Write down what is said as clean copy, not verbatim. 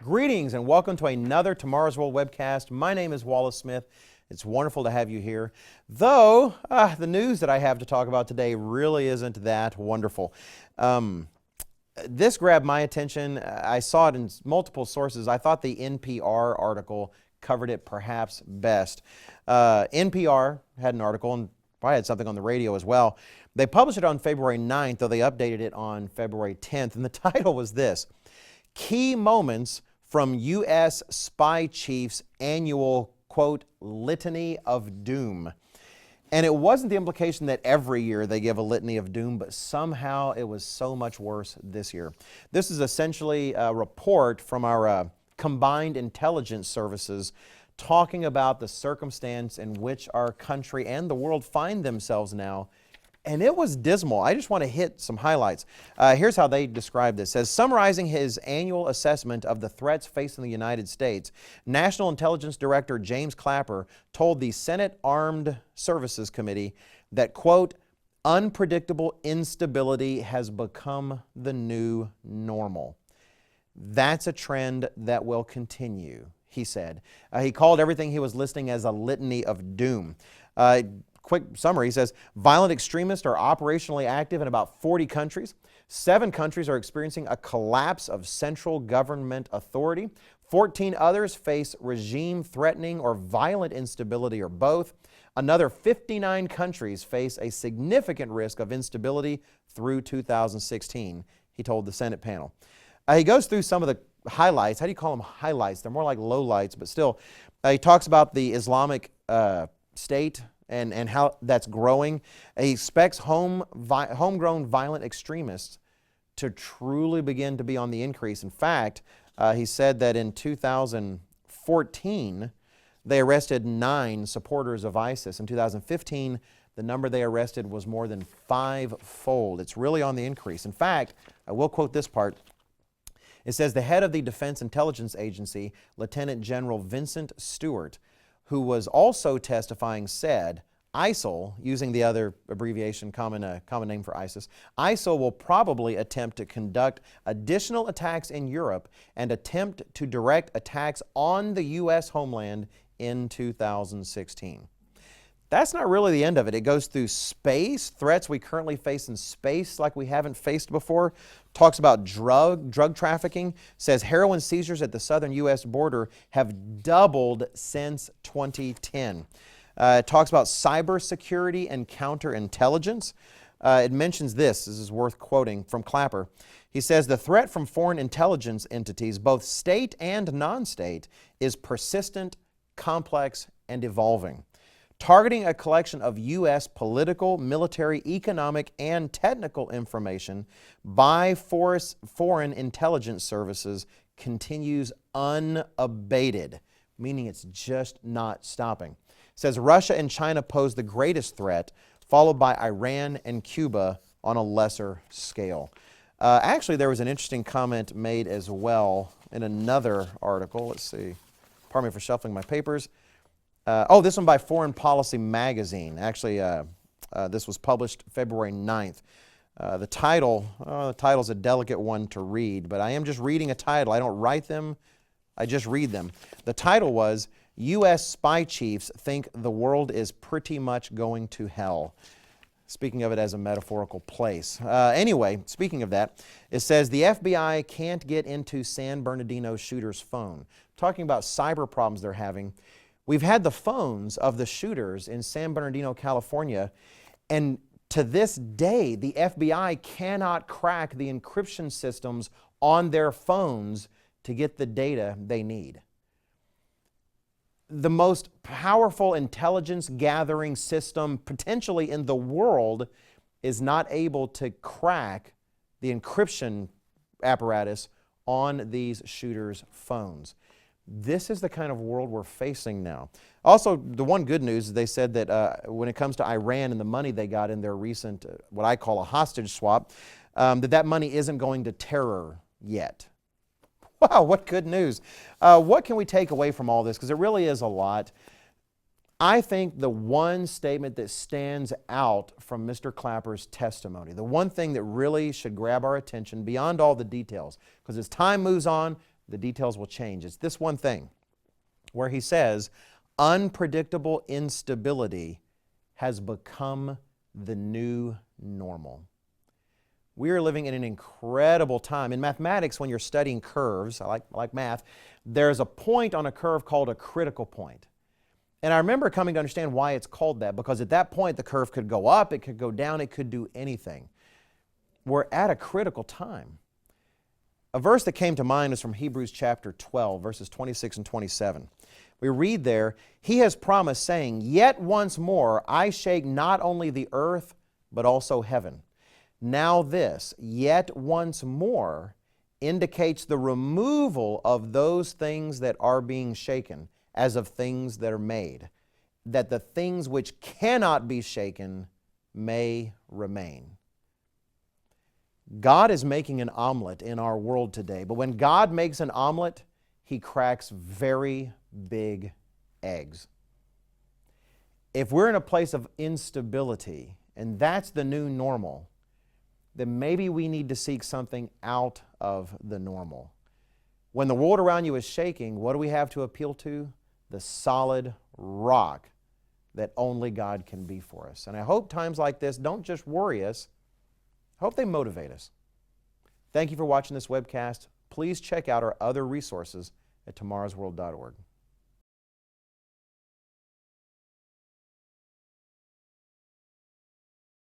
Greetings and welcome to another Tomorrow's World webcast. My name is Wallace Smith. It's wonderful to have you here. Though the news that I have to talk about today really isn't that wonderful. This grabbed my attention. I saw it in multiple sources. I thought the NPR article covered it perhaps best. NPR had an article and probably had something on the radio as well. They published it on February 9th, though they updated it on February 10th. And the title was this: Key Moments from U.S. Spy Chief's Annual, quote, Litany of Doom. And it wasn't the implication that every year they give a litany of doom, but somehow it was so much worse this year. This is essentially a report from our combined intelligence services talking about the circumstance in which our country and the world find themselves now. And it was dismal. I just want to hit some highlights. Here's how they describe this. It says, summarizing his annual assessment of the threats facing the United States, National Intelligence Director James Clapper told the Senate Armed Services Committee that, quote, unpredictable instability has become the new normal. That's a trend that will continue, he said. He called everything he was listing as a litany of doom. Quick summary, he says, violent extremists are operationally active in about 40 countries. 7 countries are experiencing a collapse of central government authority. 14 others face regime-threatening or violent instability or both. Another 59 countries face a significant risk of instability through 2016, he told the Senate panel. He goes through some of the highlights. How do you call them highlights? They're more like lowlights, but still. He talks about the Islamic State and how that's growing. He expects homegrown violent extremists to truly begin to be on the increase. In fact, he said that in 2014, they arrested 9 supporters of ISIS. In 2015, the number they arrested was more than 5-fold. It's really on the increase. In fact, I will quote this part. It says, the head of the Defense Intelligence Agency, Lieutenant General Vincent Stewart, who was also testifying, said, ISIL, using the other abbreviation, common name for ISIS, ISIL will probably attempt to conduct additional attacks in Europe and attempt to direct attacks on the U.S. homeland in 2016. That's not really the end of it. It goes through space, threats we currently face in space like we haven't faced before. Talks about drug trafficking. Says heroin seizures at the southern U.S. border have doubled since 2010. It talks about cybersecurity and counterintelligence. It mentions this is worth quoting from Clapper. He says the threat from foreign intelligence entities, both state and non-state, is persistent, complex, and evolving. Targeting a collection of U.S. political, military, economic, and technical information by foreign intelligence services continues unabated, meaning it's just not stopping. It says Russia and China pose the greatest threat, followed by Iran and Cuba on a lesser scale. Actually, there was an interesting comment made as well in another article. Let's see. Pardon me for shuffling my papers. This one by Foreign Policy Magazine. Actually, this was published February 9th. The title's a delicate one to read, but I am just reading a title. I don't write them, I just read them. The title was, U.S. Spy Chiefs Think the World is Pretty Much Going to Hell. Speaking of it as a metaphorical place. Anyway, speaking of that, it says the FBI can't get into San Bernardino shooter's phone. Talking about cyber problems they're having. We've had the phones of the shooters in San Bernardino, California, and to this day, the FBI cannot crack the encryption systems on their phones to get the data they need. The most powerful intelligence gathering system potentially in the world is not able to crack the encryption apparatus on these shooters' phones. This is the kind of world we're facing now. Also, the one good news is they said that when it comes to Iran and the money they got in their recent, what I call a hostage swap, that money isn't going to terror yet. Wow, what good news. What can we take away from all this? Because it really is a lot. I think the one statement that stands out from Mr. Clapper's testimony, the one thing that really should grab our attention beyond all the details, because as time moves on, the details will change. It's this one thing where he says, unpredictable instability has become the new normal. We are living in an incredible time. In mathematics, when you're studying curves, I like math, there's a point on a curve called a critical point. And I remember coming to understand why it's called that, because at that point the curve could go up, it could go down, it could do anything. We're at a critical time. A verse that came to mind is from Hebrews chapter 12, verses 26 and 27. We read there, He has promised, saying, Yet once more I shake not only the earth, but also heaven. Now this, yet once more, indicates the removal of those things that are being shaken, as of things that are made, that the things which cannot be shaken may remain. God is making an omelet in our world today, but when God makes an omelet, He cracks very big eggs. If we're in a place of instability, and that's the new normal, then maybe we need to seek something out of the normal. When the world around you is shaking, what do we have to appeal to? The solid rock that only God can be for us. And I hope times like this don't just worry us, I hope they motivate us. Thank you for watching this webcast. Please check out our other resources at tomorrowsworld.org.